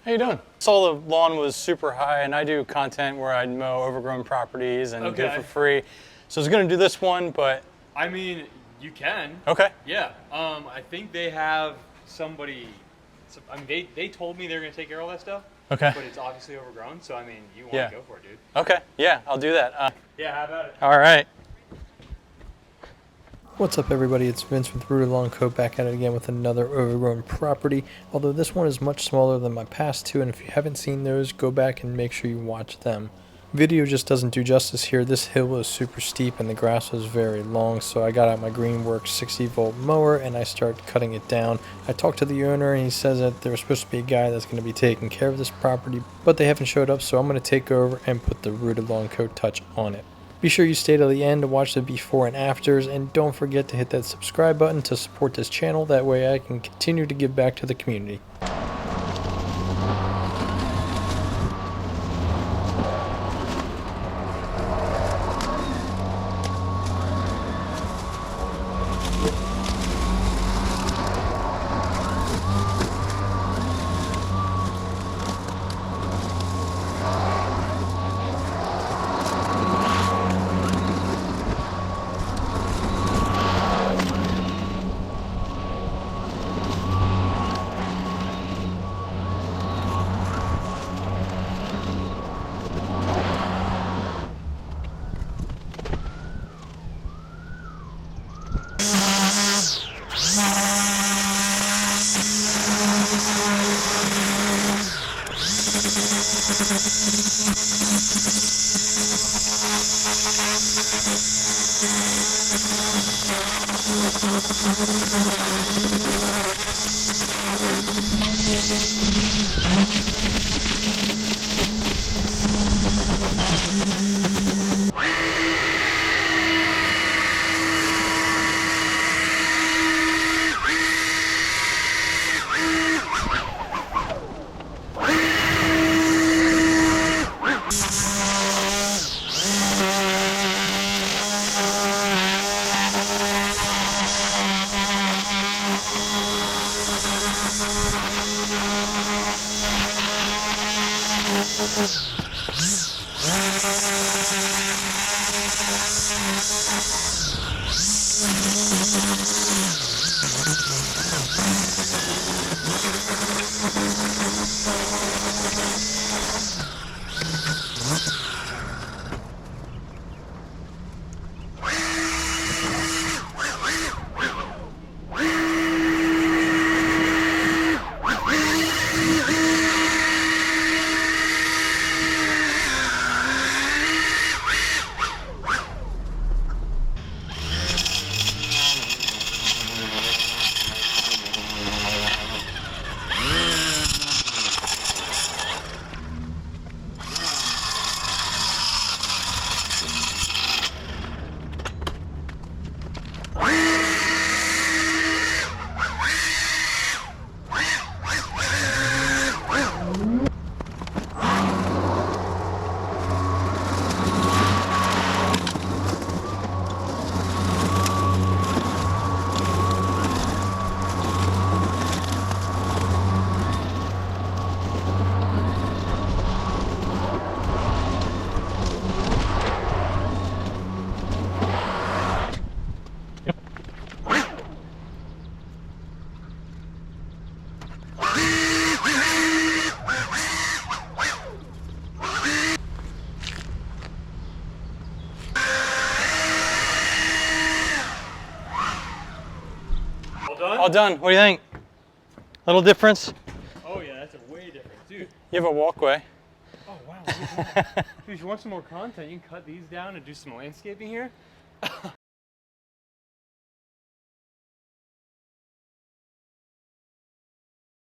How you doing? Saw the lawn was super high, and I do content where I mow overgrown properties and do it for free. So I was gonna do this one, but I mean, you can. okay. Yeah. I think they have somebody. I mean, they told me they're gonna take care of all that stuff. Okay. But it's obviously overgrown, so I mean, you want to go for it, dude. Okay. Yeah, I'll do that. Yeah, how about it? All right. What's up, everybody? It's Vince with Rooted Lawn Co. back at it again with another overgrown property, although this one is much smaller than my past two, and if you haven't seen those, go back and make sure you watch them. Video just doesn't do justice here. This hill was super steep and the grass was very long, so I got out my Greenworks 60-volt mower and I started cutting it down. I talked to the owner and he says that there's supposed to be a guy that's going to be taking care of this property, but they haven't showed up, so I'm going to take over and put the Rooted Lawn Co. touch on it. Be sure you stay to the end to watch the before and afters, and don't forget to hit that subscribe button to support this channel. That way I can continue to give back to the community. All done. What do you think? Little difference? Oh yeah, that's a way different, dude. You have a walkway. Oh wow. Dude, if you want some more content, you can cut these down and do some landscaping here.